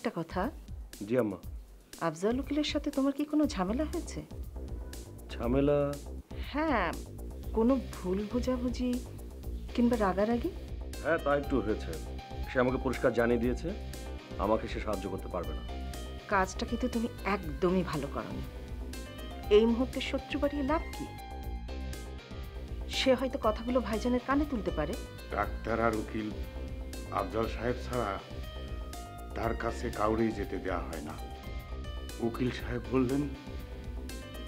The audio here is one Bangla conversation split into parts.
একটা কথা। জি আম্মা। আফজাল উকিলের সাথে তোমার কি কোনো ঝামেলা হয়েছে? ঝামেলা? হ্যাঁ, কোনো ভুল বোঝাবুঝি কিংবা রাগারাগি? হ্যাঁ, তা একটু হয়েছে। সে আমাকে পরিষ্কার জানিয়ে দিয়েছে আমাকে সে সাহায্য করতে পারবে না। কাজটা কিন্তু তুমি একদমই ভালো করনি। এই মুহূর্তে শত্রু বাড়িয়ে লাভ কি? সে হয়তো কথাগুলো ভাইজানের কানে তুলতে পারে। ডাক্তার আর উকিল আফজাল সাহেব ছাড়া তার কাছে কাউরেই যেতে দেওয়া হয় না। উকিল সাহেব বললেন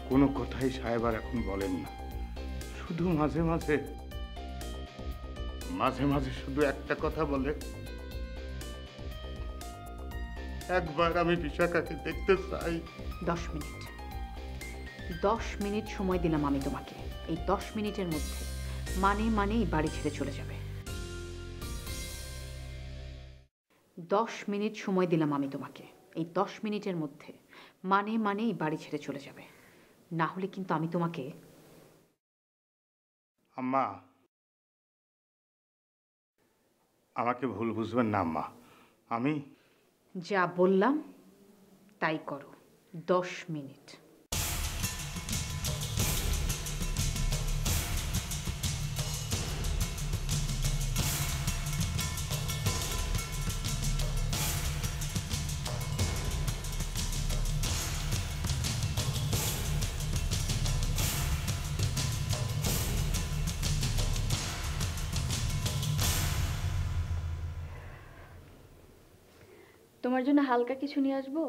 কোনো কথাই সাহেব আর এখন বলেন না, শুধু মাঝে মাঝে মাঝে মাঝে শুধু একটা কথা বলে, একবার আমি বিশাখাকে দেখতে চাই। 10 মিনিট 10 মিনিট সময় দিলাম আমি তোমাকে। এই 10 মিনিটের মধ্যে মানেই বাড়ি ছেড়ে চলে যাবে। 10 মিনিট সময় দিলাম আমি তোমাকে। এই 10 মিনিটের মধ্যে মানেই বাড়ি ছেড়ে চলে যাবে, না হলে কিন্তু আমি তোমাকে। আম্মা, আমাকে ভুল বুঝবেন না আম্মা, আমি যা বললাম তাই করো। 10 মিনিট। তোমার জন্য হালকা কিছু নিয়ে আসবো?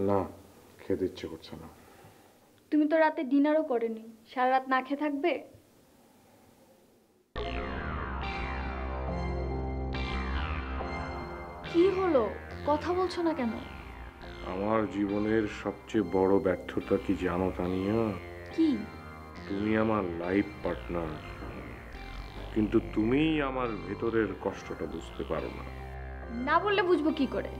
না, খেতে ইচ্ছে করছে না। তুমি তো রাতে ডিনারও করেনি, সারা রাত না খেয়ে থাকবে? কি হলো, কথা বলছো না কেন? আমার জীবনের সবচেয়ে বড় ব্যর্থতা কি জানো তানিয়া? কি? তুমি আমার লাইফ পার্টনার, কিন্তু তুমিই আমার ভেতরের কষ্টটা বুঝতে পারো না। না বললে বুঝবো কি করে?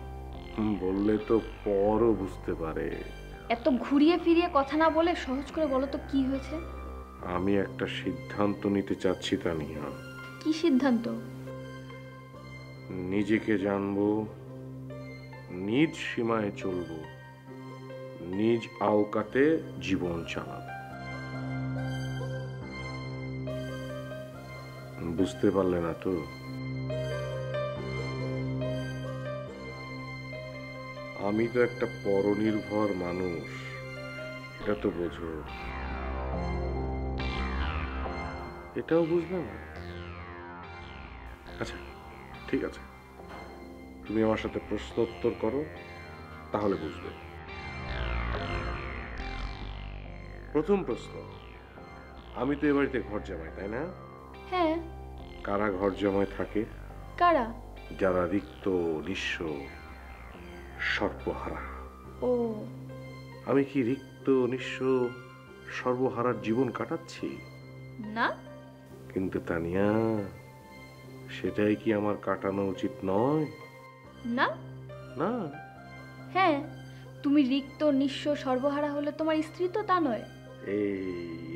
বললে তো পরও বুঝতে পারে। এত ঘুরিয়ে ফিরিয়ে কথা না বলে সহজ করে বলো তো কি হয়েছে? আমি একটা সিদ্ধান্ত নিতে চাচ্ছি তানিয়া। কি সিদ্ধান্ত? নিজেকে জানবো, নিজ সীমায় চলবো, নিজ আওকাতে জীবন চালাবো। বুঝতে পারলে না তো? আমি তো একটা পরনির্ভর মানুষ, এটা তো বোঝো। এটাও বুঝবে না? আচ্ছা ঠিক আছে, তুমি আমার সাথে প্রশ্ন উত্তর করো, তাহলে বুঝবে। প্রথম প্রশ্ন, আমি তো এ বাড়িতে ঘর জামাই, তাই না? হ্যাঁ। কারা ঘর জামাই থাকে? কারা? যারা রিক্ত, নিঃস্ব, সর্বহারা। ও, আমি কি রিক্ত, নিঃস্ব, সর্বহারার জীবন কাটাচ্ছি? না। কিন্তু তানিয়া, সেটাই কি আমার কাটানো উচিত নয়? না না। হ্যাঁ, তুমি রিক্ত, নিঃস্ব, সর্বহারা হলে তোমার স্ত্রী তো তা নয়।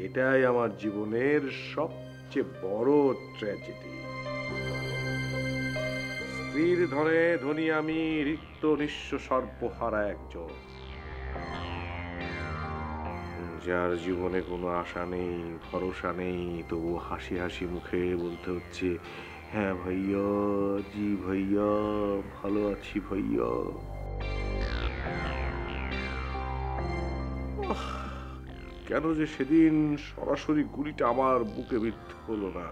এটাই আমার জীবনের সবচেয়ে বড় ট্র্যাজেডি। স্ত্রীর ধনে ধনী আমি, রিক্ত, নিঃস্ব, সর্বহারা একজন, যার জীবনে কোনো আশা নেই, ভরসা নেই, তবু হাসি হাসি মুখে বলতে হচ্ছে, হ্যাঁ ভাইয়া, জি ভাইয়া, ভালো আছি ভাইয়া। কেন যে সেদিন সরাসরি গুলিটা আমার বুকে বিদ্ধ হলো না?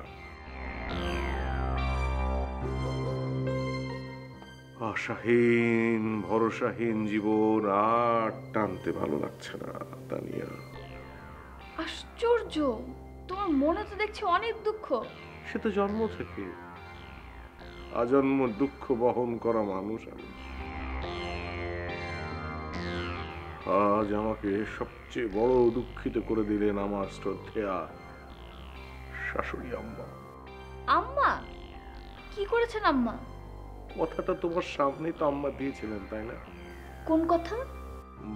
আশাহীন, ভরসাহীন জীবন আর টানতে ভালো লাগছে না তানিয়া। আশ্চর্য, তোমার মনে তো দেখছি অনেক দুঃখ। সে তো জন্ম থেকে আজন্ম দুঃখ বহন করা মানুষ আমি। আজ আমাকে সবচেয়ে বড় দুঃখিত করে দিলেন আমার শ্রদ্ধেয়া শাশুড়ি আম্মা। আম্মা? কি করেছেন আম্মা? কথাটা তোমার সামনেই তো আম্মা দিয়েছিলেন, তাই না? কোন কথা?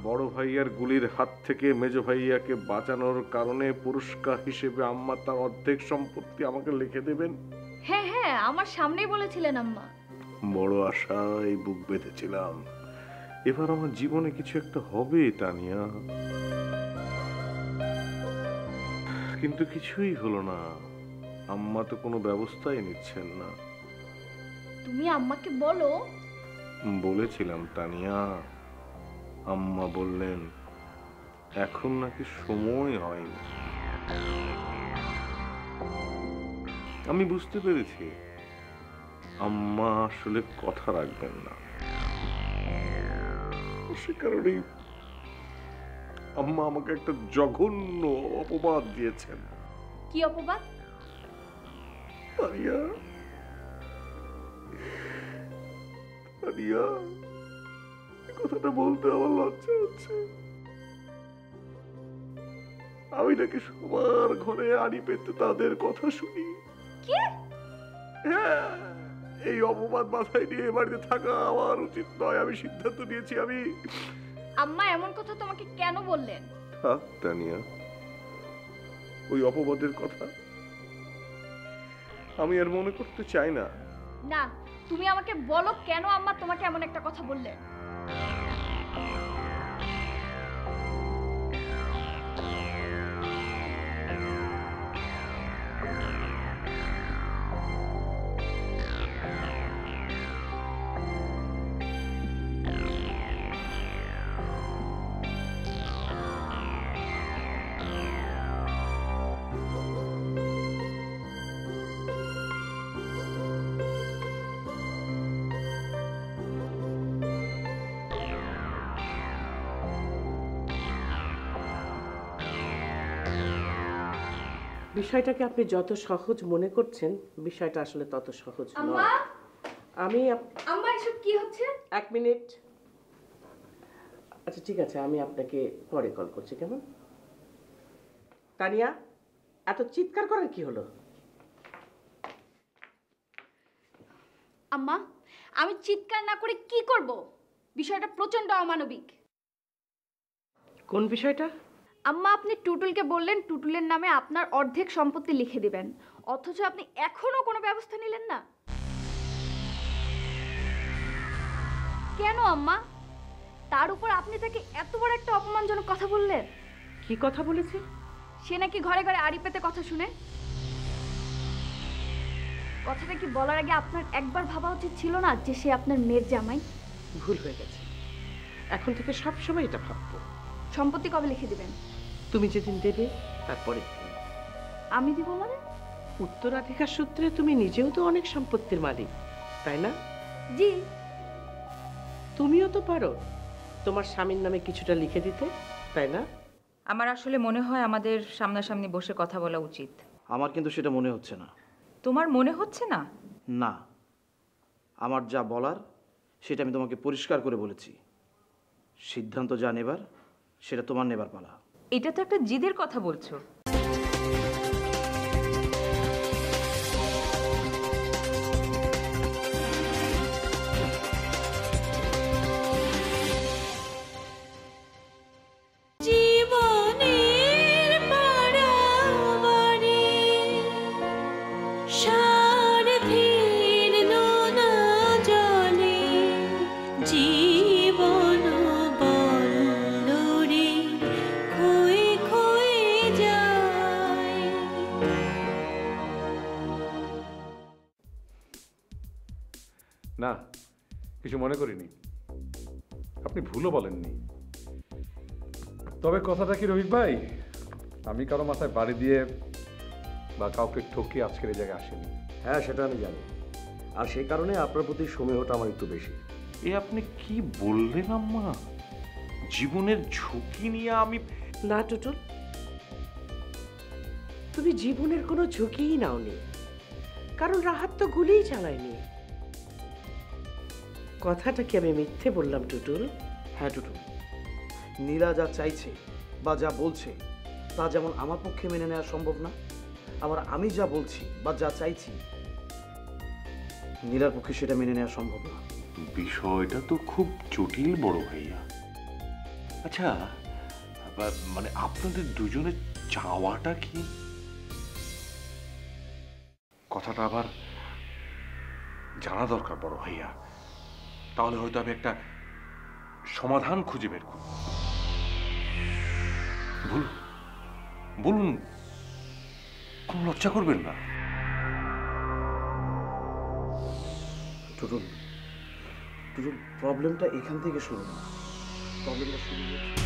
বড় ভাইয়ার গুলির হাত থেকে মেজ ভাইয়াকে বাঁচানোর কারণে পুরস্কার হিসেবে আম্মা তার অর্ধেক সম্পত্তি আমাকে লিখে দেবেন। হ্যাঁ হ্যাঁ, আমার সামনেই বলেছিলেন আম্মা। বড় আশায় বুক বেঁধেছিলাম এবার আমার জীবনে কিছু একটা হবে তানিয়া, কিন্তু কিছুই হলো না। আম্মা তো কোনো ব্যবস্থাই নিচ্ছেন না। তুমি আম্মাকে বলো। বলেছিলাম তানিয়া, আম্মা বললেন এখন নাকি সময় হয়নি। আমি বুঝতে পেরেছি আম্মা আসলে কথা রাখবেন না, সে কারণেই আম্মা আমাকে একটা জঘন্য অপবাদ দিয়েছেন। কি অপবাদ? তানিয়া, তানিয়া, এই কথাটা বলতে আমার লজ্জা হচ্ছে। আমি নাকি সবার ঘরে আড়ি পেতে তাদের কথা শুনি। কি? হ্যাঁ, এই অপবাদ মাথায় নিয়ে এ বাড়িতে থাকা আমার উচিত নয়। আমি সিদ্ধান্ত নিয়েছি আমি। আম্মা এমন কথা তোমাকে কেন বললেন? থাক তানিয়া, ওই অপবাদের কথা আমি আর মনে করতে চাই না। না, তুমি আমাকে বলো কেন আম্মা তোমাকে এমন একটা কথা বললেন। বিষয়টাকে আপনি যত সহজ মনে করছেন বিষয়টা আসলে তত সহজ আম্মা, নয়। আমি আম্মা এসব কি হচ্ছে? 1 মিনিট। আচ্ছা ঠিক আছে, আমি আপনাকে পরে কল করছি, কেমন? তানিয়া, এত চিৎকার করার কি হলো? আম্মা, আমি চিৎকার না করে কি করব? বিষয়টা প্রচন্ড অমানবিক। কোন বিষয়টা? আম্মা, আপনি টুটুলকে বললেন টুটুলের নামে আপনার অর্ধেক সম্পত্তি লিখে দিবেন, অথচ আপনি এখনো কোনো ব্যবস্থা নিলেন না। কেন আম্মা? তার উপর আপনি তাকে এত বড় একটা অপমানজনক কথা বললেন। কি কথা বলেছি? সে নাকি ঘরে ঘরে আড়ি পেতে কথা শুনে। কথাটা কি বলার আগে আপনার একবার ভাবা উচিত ছিল না যে সে আপনার মেয়ের জামাই? ভুল হয়ে গেছে, এখন থেকে সব সময় এটা ভাববো। সম্পত্তি কবে লিখে দিবেন? তুমি যেদিন দেবে তারপরে। আমি দিব মানে? উত্তরাধিকার সূত্রে তুমি নিজেও তো অনেক সম্পত্তির মালিক, তাই না? জি। তুমিও তো পারো তোমার স্বামীর নামে কিছুটা লিখে দিতে, তাই না? আমার আসলে মনে হয় আমাদের সামনাসামনি বসে কথা বলা উচিত। আমার কিন্তু সেটা মনে হচ্ছে না। তোমার মনে হচ্ছে না? না, আমার যা বলার সেটা আমি তোমাকে পরিষ্কার করে বলেছি। সিদ্ধান্ত যা নেবার সেটা তোমার নেবার পালা। এটা তো একটা জিদের কথা বলছো। না, কিছু মনে করিনি, আপনি ভুলও বলেননি। তবে কথাটা কি রবিক ভাই, আমি কারো মাথায় বাড়ি দিয়ে বা কাউকে ঠকিয়ে আজকের এই জায়গায় আসিনি। হ্যাঁ, সেটা আমি জানি, আর সেই কারণে আপনার প্রতি সমীহটা আমার একটু বেশি। এ আপনি কি বললেন আম্মা? জীবনের ঝুঁকি নিয়ে আমি? না টুটুল, তুমি জীবনের কোনো ঝুঁকিই নাওনি, কারণ রাহাত তো গুলিই চালায়নি। কথাটা কি আমি মিথ্যে বললাম টুটুল? হ্যাঁ টুটুল, নীলা যা চাইছে বা যা বলছে তা যেমন আমার পক্ষে মেনে নেওয়া সম্ভব না, আবার আমি যা বলছি বা যা চাইছি নীলার পক্ষে সেটা মেনে নেওয়া সম্ভব না। বিষয়টা তো খুব জটিল বড় ভাইয়া। আচ্ছা, মানে আপনাদের দুজনের চাওয়াটা কি? কথাটা আবার জানা দরকার বড় ভাইয়া, তাহলে হয়তো আমি একটা সমাধান খুঁজে বের করব। বলুন বলুন, কোনো লজ্জা করবেন না। টুটুল, টুটুল, প্রবলেমটা এখান থেকে শুরু না, প্রবলেমটা শুরু হচ্ছে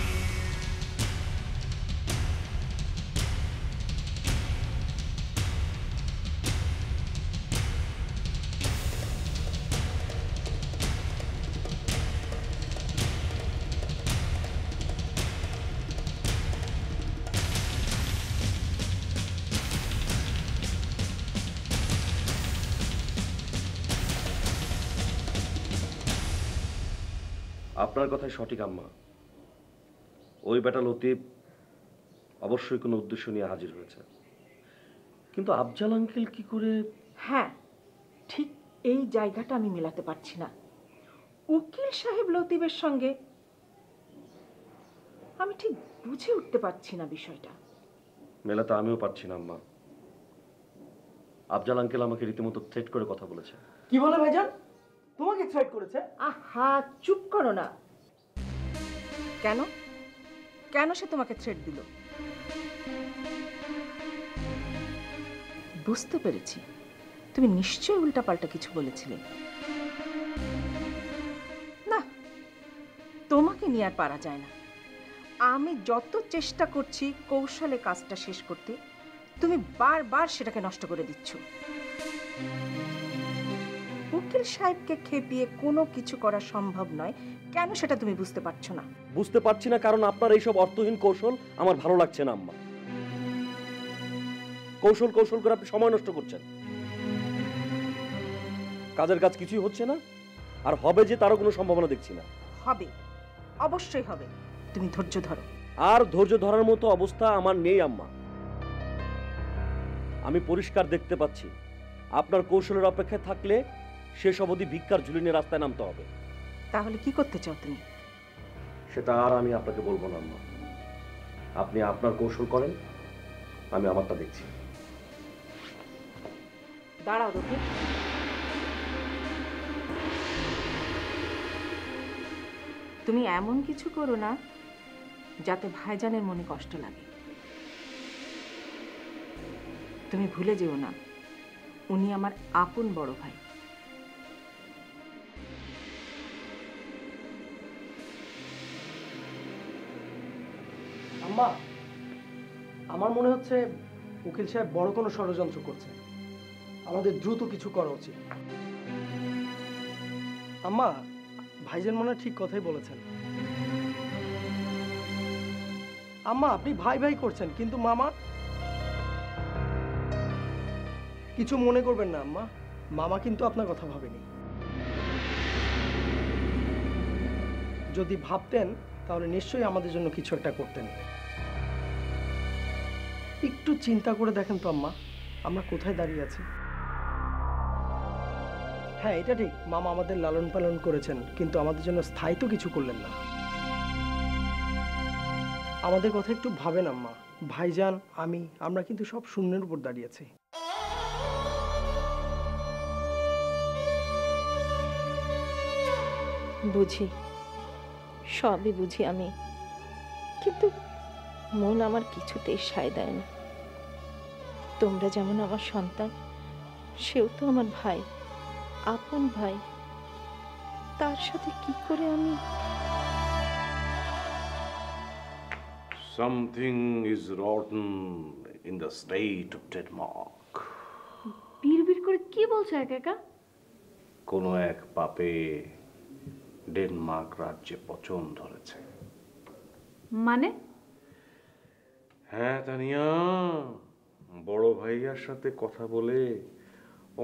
আপনার কথাই সঠিক আম্মা। ওই বেটা লতিফ অবশ্যই কোনো উদ্দেশ্য নিয়ে হাজির হয়েছে, কিন্তু আফজাল আঙ্কেল কি করে? হ্যাঁ, ঠিক এই জায়গাটা আমি মেলাতে পারছি না। উকিল সাহেব লতিফের সঙ্গে আমি ঠিক বুঝে উঠতে পারছি না বিষয়টা। মেলাতে আমিও পারছি না আম্মা। আফজাল আঙ্কেল আমাকে রীতিমতো থ্রেট করে কথা বলেছে। কি বলে ভাইজান? তোমাকে থ্রেট করেছে? আহা, চুপ করো না। কেন কেন সে তোমাকে থ্রেট দিল? বুঝতে পেরেছি, তুমি নিশ্চয়ই উল্টাপাল্টা কিছু বলেছিলে। না, তোমাকে নিয়ে আর পারা যায় না। আমি যত চেষ্টা করছি কৌশলে কাজটা শেষ করতে, তুমি বারবার সেটাকে নষ্ট করে দিচ্ছ। উকিল সাহেবকে খেপিয়ে কোনো কিছু করা সম্ভব নয়, কেন সেটা তুমি বুঝতে পারছো না? বুঝতে পারছি না কারণ আপনার এইসব অর্থহীন কৌশল আমার ভালো লাগছে না আম্মা। কৌশল কৌশল করে আপনি সময় নষ্ট করছেন। কাজের কাজ কিছুই হচ্ছে না, আর হবে যে তারও কোনো সম্ভাবনা দেখছি না। হবে, অবশ্যই হবে। তুমি ধৈর্য ধরো। আর ধৈর্য ধরার মতো অবস্থা আমার নেই আম্মা। আমি পরিষ্কার দেখতে পাচ্ছি আপনার কৌশলের অপেক্ষায় থাকলে শেষ অবধি ভিক্ষার ঝুলি নিয়ে রাস্তায় নামতে হবে। তাহলে কি করতে চাও তুমি? সেটা আর আমি আপনাকে বলবো না আম্মা। আপনি আপনার কৌশল করেন, আমি আমারটা দেখছি। দাঁড়াও রবি, তুমি এমন কিছু করো না যাতে ভাইজানের মনে কষ্ট লাগে। তুমি ভুলে যেও না, উনি আমার আপন বড় ভাই। আম্মা, আমার মনে হচ্ছে উকিল সাহেব বড় কোনো ষড়যন্ত্র করছে। আমাদের দ্রুত কিছু করা উচিত। আম্মা, ভাইজান মনে হয় ঠিক কথাই বলেছেন। আম্মা, আপনি ভাই ভাই করছেন, কিন্তু মামা কিছু মনে করবেন না আম্মা, মামা কিন্তু আপনার কথা ভাবেনি। যদি ভাবতেন তাহলে নিশ্চয়ই আমাদের জন্য কিছু একটা করতেন। একটু চিন্তা করে দেখেন তো আম্মা, আমরা কোথায় দাঁড়িয়ে আছি। হ্যাঁ, এটা ঠিক, মামা আমাদের লালন পালন করেছেন, কিন্তু আমাদের জন্য স্থায়ী তো কিছু করলেন না। আমাদের কথা একটু ভাবেন আম্মা। ভাইজান, আমরা কিন্তু সব শূন্যের উপর দাঁড়িয়েছি। বুঝি, সবই বুঝি আমি, কিন্তু মন আমার কিছুতেই সায় দেয় না। তোমরা যেমন আমার সন্তান, সেও তো আমার ভাই, আপন ভাই। তার সাথে কি করে আমি? Something is rotten in the state of Denmark. বিড়বিড় করে কি বলছো একা একা? কোনো এক পাপে ডেনমার্ক রাজ্যে পচন ধরেছে। মানে? হ্যাঁ তানিয়া, বড় ভাইয়ার সাথে কথা বলে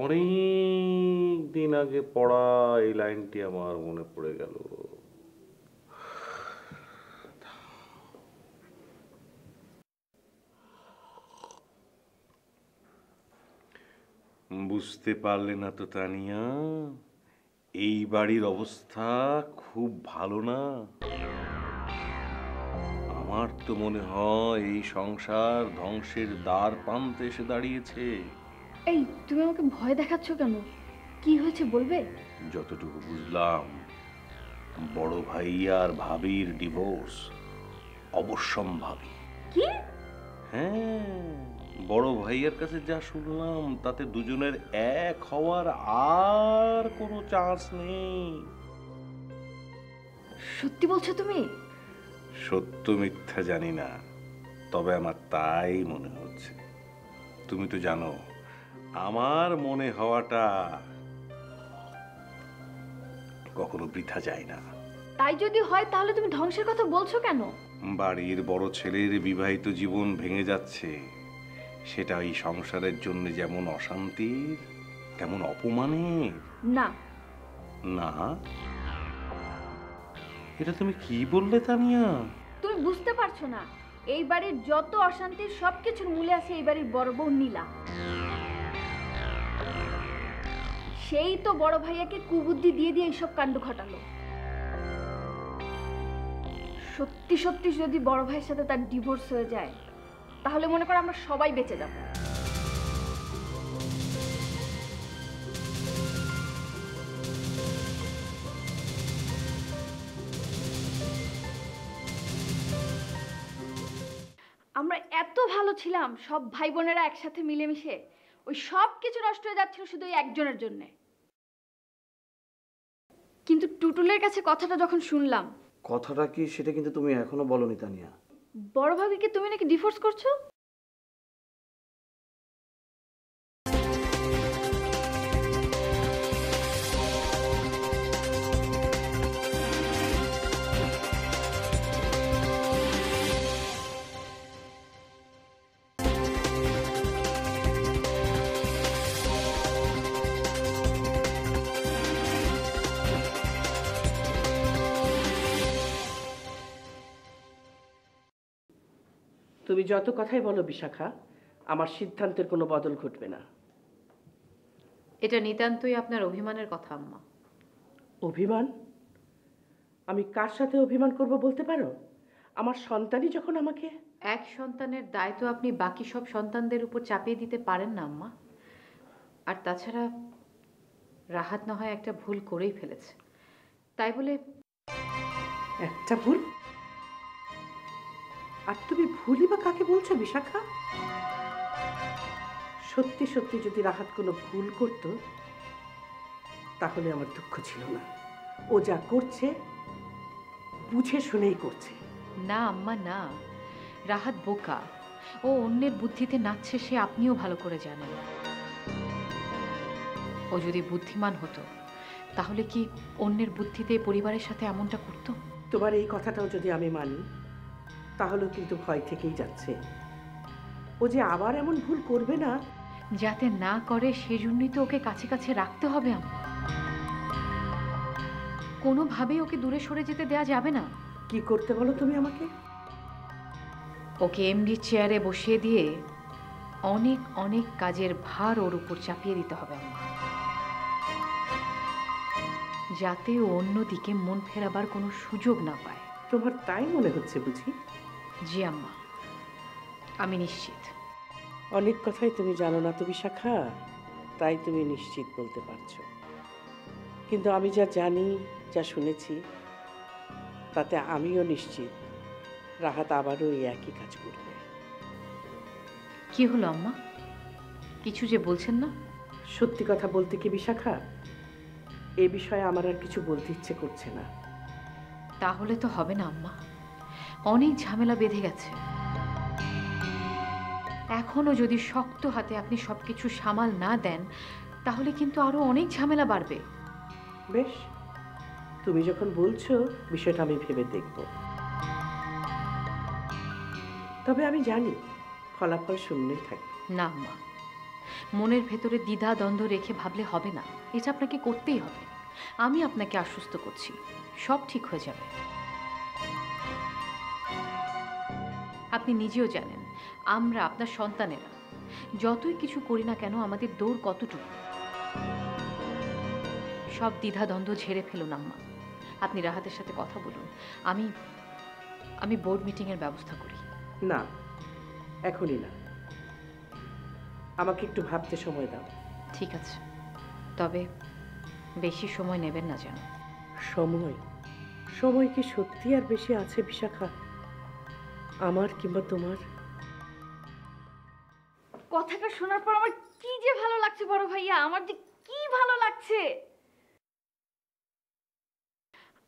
অনেক দিন আগে পড়া এই লাইনটি আমার মনে পড়ে গেল। বুঝতে পারলে না তো তানিয়া, এই বাড়ির অবস্থা খুব ভালো না। আমার তো মনে হয় এই সংসার ধ্বংসের দ্বার প্রান্তে এসে দাঁড়িয়েছে। এই, তুমি আমাকে ভয় দেখাচ্ছ কেন? কি হয়েছে বলবে? যতটুকু বুঝলাম, বড় ভাই আর ভাবির ডিভোর্স অবশ্যম্ভাবী। কি? হ্যাঁ, বড় ভাইয়ের কাছে যা শুনলাম তাতে দুজনের এক হওয়ার আর কোনো চান্স নেই। সত্যি বলছো তুমি? সত্য মিথ্যা জানি না, তবে আমার তাই মনে হচ্ছে। তুমি তো জানো আমার মনে হওয়াটা কখনো বৃথা যায় না। তাই যদি হয় তাহলে তুমি ধ্বংসের কথা বলছো কেন? বাড়ির বড় ছেলের বিবাহিত জীবন ভেঙে যাচ্ছে, সেটা এই সংসারের জন্য যেমন অশান্তির তেমন অপমানের। না না, এটা তুমি কি বললে তানিয়া? তুমি বুঝতে পারছো না, এই বাড়ির যত অশান্তির সবকিছুর মূলে আছে এই বাড়ির বড় বউ নীলা। সেই তো বড় ভাইয়াকে কুবুদ্ধি দিয়ে দিয়ে এইসব কাণ্ড ঘটালো। সত্যি সত্যি যদি বড় ভাইয়ের সাথে তার ডিভোর্স হয়ে যায় তাহলে মনে করো আমরা সবাই বেঁচে যাব। আমরা এত ভালো ছিলাম, সব ভাই বোনেরা একসাথে মিলেমিশে, ওই সব কিছু নষ্ট হয়ে যাচ্ছিল শুধু ওই একজনের জন্য। কিন্তু টুটুলের কাছে কথাটা যখন শুনলাম। কথাটা কি সেটা কিন্তু তুমি এখনো বলনি তানিয়া। বড় ভাবিকে তুমি নাকি ডিভোর্স করছো? তুমি যত কথাই বলো বিশাখা, আমার সিদ্ধান্তের কোনো বদল ঘটবে না। এটা নিতান্তই আপনার অভিমানের কথা আম্মা। অভিমান? আমি কার সাথে অভিমান করব বলতে পারো? আমার সন্তানই যখন আমাকে। এক সন্তানের দায়িত্ব আপনি বাকি সব সন্তানদের উপর চাপিয়ে দিতে পারেন না আম্মা। আর তাছাড়া রাহাত না হয় একটা ভুল করেই ফেলেছে, তাই বলে। একটা ভুল? আর তুমি ভুলই বা কাকে বলছো বিশাখা? সত্যি সত্যি যদি রাহাত কোনো ভুল করত তাহলে আমার দুঃখ ছিল না। ও যা করছে বুঝে শুনেই করছে। না আম্মা না, রাহাত বোকা, ও অন্যের বুদ্ধিতে নাচছে, সে আপনিও ভালো করে জানেন। ও যদি বুদ্ধিমান হতো তাহলে কি অন্যের বুদ্ধিতে পরিবারের সাথে এমনটা করতো? তোমার এই কথাটাও যদি আমি মানি তাহলেও কিন্তু ভয় থেকেই যাচ্ছে। ও যে আবার এমন ভুল করবে না। যাতে না করে সেজন্যই তো ওকে কাছে কাছে রাখতে হবে আম্মা। কোনোভাবেই ওকে দূরে সরে যেতে দেয়া যাবে না। কি করতে বলো তুমি আমাকে? ওকে এমডি চেয়ারে বসিয়ে দিয়ে অনেক অনেক কাজের ভার ওর উপর চাপিয়ে দিতে হবে আম্মা, যাতে ও অন্যদিকে মন ফেরাবার কোনো সুযোগ না পায়। তোমার তাই মনে হচ্ছে বুঝি? জি আম্মা, আমি নিশ্চিত। অনেক কথাই তুমি জানো না তো বিশাখা, তাই তুমি নিশ্চিত বলতে পারছো। কিন্তু আমি যা জানি, যা শুনেছি, তাতে আমিও নিশ্চিত রাহাত আবারও এই একই কাজ করবে। কি হলো আম্মা, কিছু যে বলছেন না? সত্যি কথা বলতে কি বিশাখা, এ বিষয়ে আমার আর কিছু বলতে ইচ্ছে করছে না। তাহলে তো হবে না আম্মা, অনেক ঝামেলা বেঁধে গেছে। এখনো যদি শক্ত হাতে আপনি সবকিছু সামাল না দেন তাহলে কিন্তু আরো অনেক ঝামেলা বাড়বে। বেশ, তুমি যখন বলছো বিষয়টা আমি ভেবে দেখব। তবে আমি জানি ফলাফল শূন্যই থাকবে। না আম্মা, মনের ভেতরে দ্বিধা দ্বন্দ্ব রেখে ভাবলে হবে না, এটা আপনাকে করতেই হবে। আমি আপনাকে আশ্বস্ত করছি, সব ঠিক হয়ে যাবে। আপনি নিজেও জানেন আমরা আপনার সন্তানেরা যতই কিছু করি না কেন আমাদের দৌড় কতটুকু। সব দ্বিধা দ্বন্দ্ব ঝেড়ে ফেলুন আম্মা, আপনি রাহাতের সাথে কথা বলুন। আমি বোর্ড মিটিংয়ের ব্যবস্থা করি। না, এখনই না, আমাকে একটু ভাবতে সময় দাও। ঠিক আছে, তবে বেশি সময় নেবেন না যেন। সময় সময় কি সত্যি আর বেশি আছে বিশাখা, আমার কিংবা তোমার? কথাটা শোনার পর আমার কি যে ভালো লাগছে বড় ভাইয়া, আমার যে কি ভালো লাগছে।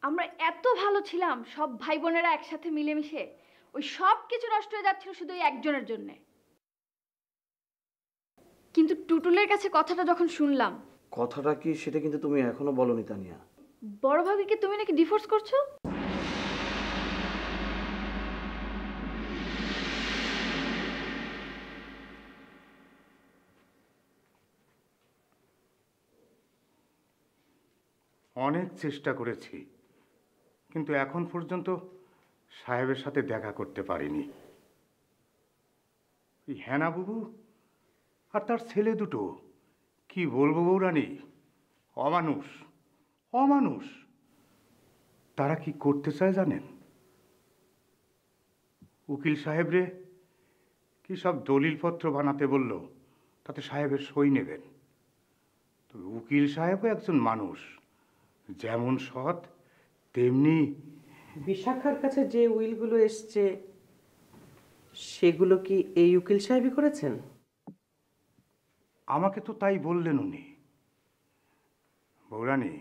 আমরা এত ভালো ছিলাম সব ভাই বোনেরা একসাথে মিলেমিশে, ওই সব কিছু নষ্ট হয়ে যাচ্ছিল শুধু ওই একজনের জন্যে। কিন্তু টুটুলের কাছে কথাটা যখন শুনলাম। কথাটা কি সেটা কিন্তু তুমি এখনো বলনি তানিয়া। বড় ভাবিকে তুমি নাকি ডিভোর্স করছো? অনেক চেষ্টা করেছি, কিন্তু এখন পর্যন্ত সাহেবের সাথে দেখা করতে পারিনি। এই হেনা বাবু আর তার ছেলে দুটো, কি বলবো বৌরানী, অমানুষ অমানুষ। তারা কি করতে চায় জানেন? উকিল সাহেবরে কি সব দলিলপত্র বানাতে বলল, তাতে সাহেবের সই নেবেন। তবে উকিল সাহেবও একজন মানুষ, যেমন সৎ তেমনি। বিশাখার কাছে যে উইলগুলো এসছে সেগুলো কি এই উকিল সাহেবই করেছেন? আমাকে তো তাই বললেন উনি। বৌরানী,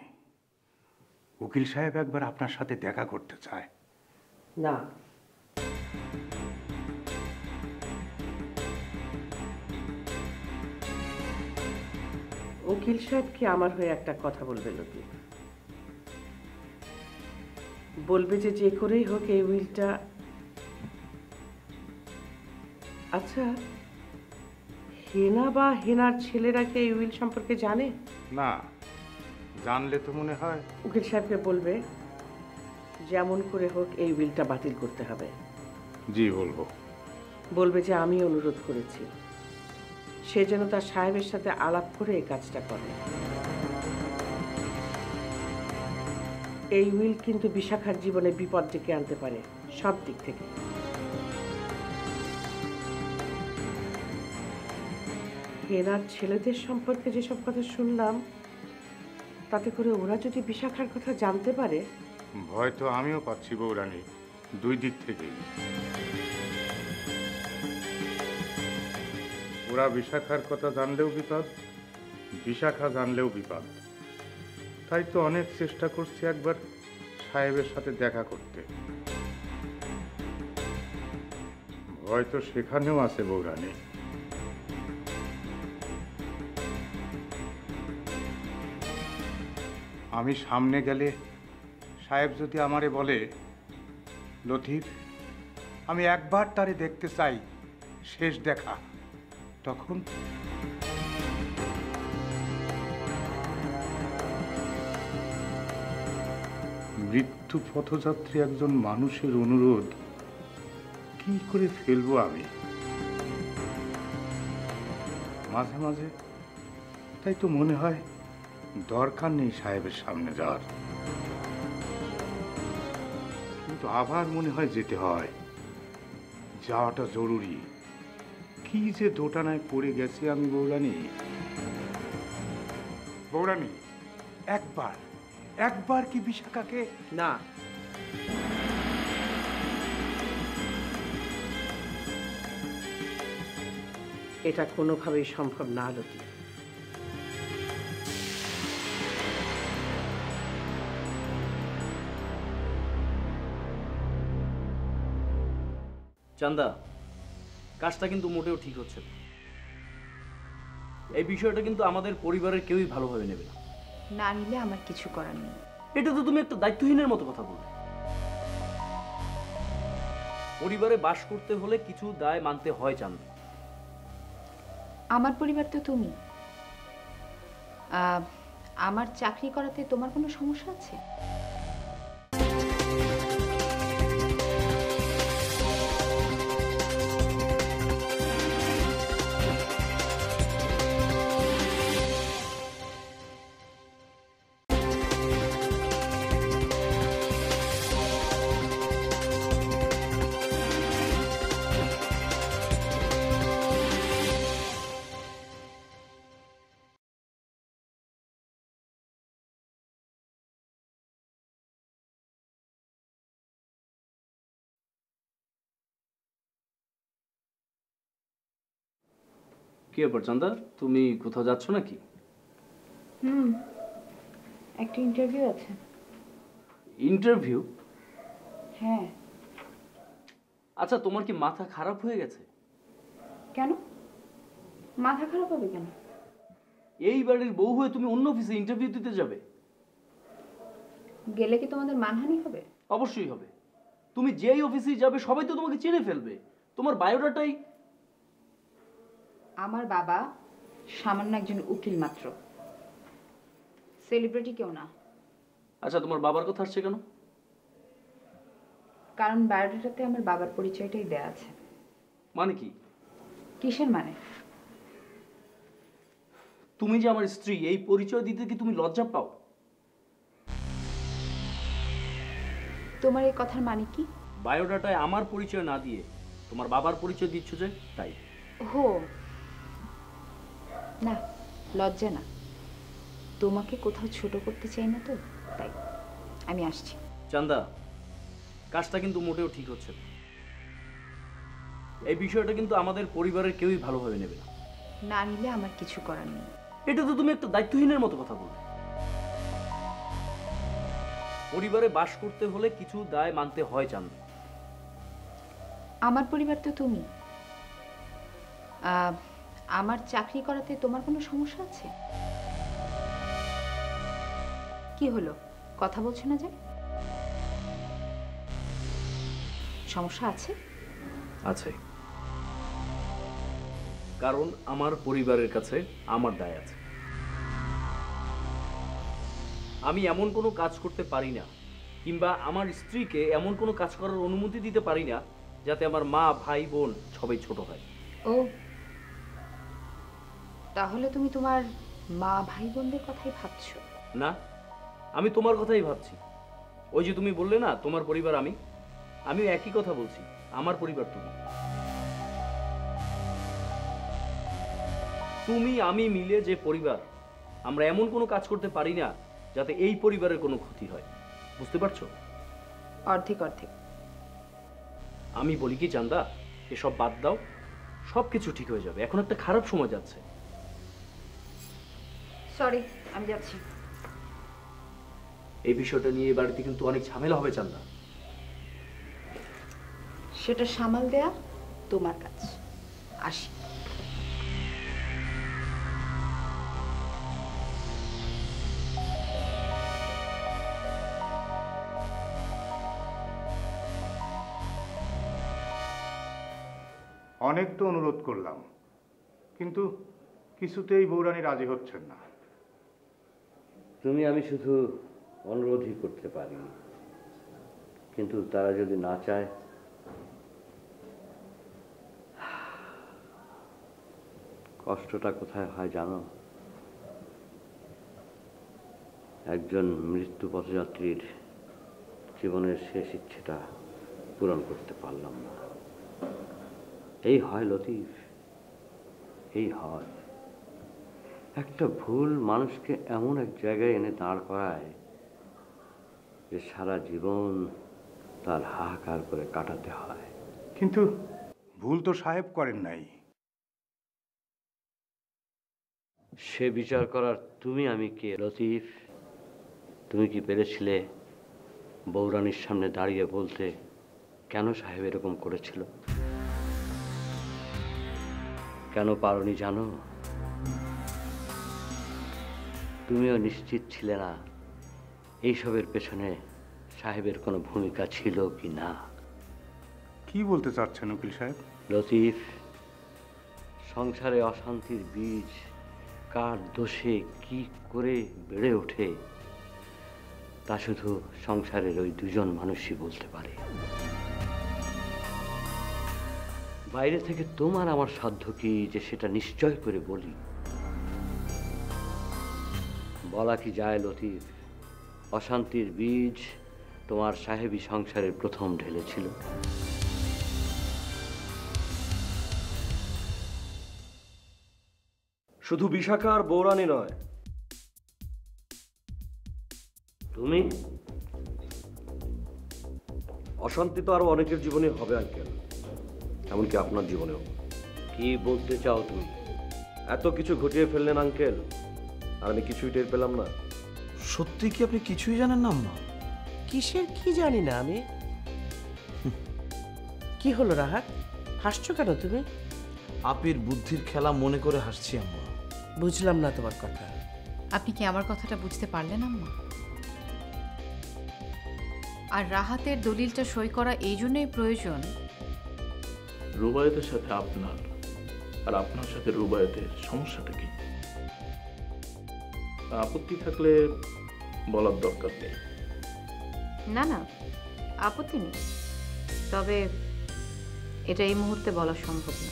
উকিল সাহেব একবার আপনার সাথে দেখা করতে চায়। না, উকিল সাহেব কি আমার হয়ে একটা কথা বলবে লতিফ? বলবে যে যে করেই হোক এই উইলটা। আচ্ছা, হেনা বা হেনার ছেলেরা কি এই উইল সম্পর্কে জানে? না, জানলে তো মনে হয়। উকিল সাহেবকে বলবে যেমন করে হোক এই উইলটা বাতিল করতে হবে। জি বলবো। বলবে যে আমি অনুরোধ করেছি, সে যেন তার সাহেবের সাথে আলাপ করে এই কাজটা করে। এই উইল কিন্তু বিশাখার জীবনে বিপদ ডেকে আনতে পারে সব দিক থেকে। হেনার ছেলেদের সম্পর্কে যেসব কথা শুনলাম, তাতে করে ওরা যদি বিশাখার কথা জানতে পারে। ভয় তো আমিও পাচ্ছি বৌরানী, দুই দিক থেকেই। ওরা বিশাখার কথা জানলেও বিপদ, বিশাখা জানলেও বিপদ। তাই তো অনেক চেষ্টা করছি একবার সাহেবের সাথে দেখা করতে। ভয় তো সেখানেও আছে বৌরানী। আমি সামনে গেলে সাহেব যদি আমারে বলে, লতিফ আমি একবার তারে দেখতে চাই, শেষ দেখা, তখন মৃত্যু পথযাত্রী একজন মানুষের অনুরোধ কি করে ফেলবো আমি? মাঝে মাঝে তাই তো মনে হয় দরকার নেই সাহেবের সামনে যাওয়ার, কিন্তু আবার মনে হয় যেতে হয়, যাওয়াটা জরুরি। কি যে দোটানায় পড়ে গেছি আমি বৌরানী। বৌরানী, একবার একবার কি বিশাখাকে? না, এটা কোনোভাবেই সম্ভব না লতিফ। চান্দা, কাজটা কিন্তু মোটেও ঠিক হচ্ছে না। এই বিষয়টা কিন্তু আমাদের পরিবারের কেউই ভালোভাবে নেবে না। না নিলে আমার কিছু করার নেই। এটা তো তুমি একটা দায়িত্বহীনের মতো কথা বললে। পরিবারে বাস করতে হলে কিছু দায় মানতে হয় চান্দা। আমার পরিবার তো তুমি। আমার চাকরি করাতে তোমার কোনো সমস্যা আছে? কি ব্যাপার চান্দা, তুমি কোথাও যাচ্ছ নাকি? একটা ইন্টারভিউ আছে। ইন্টারভিউ? হ্যাঁ। আচ্ছা, তোমার কি মাথা খারাপ হয়ে গেছে? কেন মাথা খারাপ হবে কেন? এই বাড়ির বউ হয়ে তুমি অন্য অফিসে ইন্টারভিউ দিতে যাবে? গেলে কি তোমাদের মানহানি হবে? অবশ্যই হবে। তুমি যেই অফিসে যাবে সবাই তো তোমাকে চিনে ফেলবে। তোমার বায়োডাটাই। আমার বাবা সামান্য একজন উকিল মাত্র, সেলিব্রিটি কেউ না। আচ্ছা, তোমার বাবার কথা আসছে কেন? কারণ বায়োডাটাতে আমার বাবার পরিচয়টাই দেয়া আছে। মানে কি? কিসের মানে? তুমি যে আমার স্ত্রী, এই পরিচয় দিতে কি তুমি লজ্জা পাও? তোমার এই কথার মানে কি? বায়োডাটায় আমার পরিচয় না দিয়ে তোমার বাবার পরিচয় দিচ্ছ যে, তাই। হো না, লজ্জা না। তোমাকে কোথাও ছোট করতে চাই না তো, তাই। আমি আসছি। চান্দা, কাজটা কিন্তু মোটেও ঠিক হচ্ছে না। এই বিষয়টা কিন্তু আমাদের পরিবারের কেউই ভালোভাবে নেবে না। না নিলে আমার কিছু করার নেই। এটা তো তুমি একটা দায়িত্বহীনের মতো কথা বলবে। পরিবারে বাস করতে হলে কিছু দায় মানতে হয় চান্দা। আমার পরিবার তো তুমি। আমার চাকরি করাতে তোমার কোনো সমস্যা আছে? কি হলো, কথা বলছো না যে? সমস্যা আছে? আছে, কারণ আমার পরিবারের কাছে আমার দায় আছে। আমি এমন কোনো কাজ করতে পারি না, কিংবা আমার স্ত্রীকে এমন কোনো কাজ করার অনুমতি দিতে পারি না যাতে আমার মা, ভাই, বোন সবাই ছোট হয়। ও, তাহলে তুমি তোমার মা, ভাই, বোনদের কথাই ভাবছো? না, আমি তোমার কথাই ভাবছি। ওই যে তুমি বললে না তোমার পরিবার আমিও একই কথা বলছি। আমার পরিবার তুমি আমি মিলে যে পরিবার, আমরা এমন কোনো কাজ করতে পারি না যাতে এই পরিবারের কোনো ক্ষতি হয়। বুঝতে পারছো? অর্ধেক অর্ধেক। আমি বলি কি চান্দা, এসব বাদ দাও, সব কিছু ঠিক হয়ে যাবে। এখন একটা খারাপ সময় যাচ্ছে। সরি, আমি যাচ্ছি। এই বিষয়টা নিয়ে এই বাড়িতে কিন্তু অনেক ঝামেলা হবে চান্দা। সেটা সামাল দেয়া তোমার কাজ। আসি। অনেক তো অনুরোধ করলাম, কিন্তু কিছুতেই বৌরানী রাজি হচ্ছেন না। তুমি আমি শুধু অনুরোধই করতে পারি, কিন্তু তারা যদি না চায়। কষ্টটা কোথায় হয় জানো? একজন মৃত্যু পথযাত্রীর জীবনের শেষ ইচ্ছেটা পূরণ করতে পারলাম না। এই হয় লতিফ, এই হয়। একটা ভুল মানুষকে এমন এক জায়গায় এনে দাঁড় করায় যে সারা জীবন তার হাহাকার করে কাটাতে হয়। কিন্তু ভুল তো সাহেব করেন নাই। সে বিচার করার তুমি আমি কে লতিফ? তুমি কি পেরেছিলে বৌরানীর সামনে দাঁড়িয়ে বলতে কেন সাহেব এরকম করেছিল? কেন পারোনি জানো? তুমিও নিশ্চিত ছিলে না এইসবের পেছনে সাহেবের কোনো ভূমিকা ছিল কি না। কি বলতে চাচ্ছেন উকিল সাহেব? লতিফ, সংসারে অশান্তির বীজ কার দোষে কি করে বেড়ে ওঠে তা শুধু সংসারের ওই দুজন মানুষই বলতে পারে। বাইরে থেকে তোমার আমার সাধ্য কি যে সেটা নিশ্চয় করে বলি? বলা কি যায় লতিফ, অশান্তির বীজ তোমার সাহেবী সংসারের প্রথম ঢেলেছিল। শুধু বিশাখা আর বৌরানী নয়, তুমি। অশান্তি তো আরো অনেকের জীবনে হবে আঙ্কেল, এমনকি আপনার জীবনেও। কি বলতে চাও তুমি? এত কিছু ঘটিয়ে ফেললেন আঙ্কেল, আর আমি কিছুই টের পেলাম না। সত্যি কি আপনি কিছুই জানেন না আম্মা? কিসের কি জানি না আমি? কি হলো রাহাত, হাসছো কেন তুমি? আপির বুদ্ধির খেলা মনে করে হাসছি আম্মা। বুঝলাম না তোমার কথা। আপনি কি আমার কথাটা বুঝতে পারলেন আম্মা? আর রাহাতের দলিলটা সই করা এই জন্যই প্রয়োজন, রুবায়েতের সাথে আপনার আর আপনার সাথে রুবায়েতের সমস্যাটা কি? আপত্তি থাকলে বলার দরকার নেই। না না, আপত্তি নেই, তবে এটা এই মুহূর্তে বলা সম্ভব না।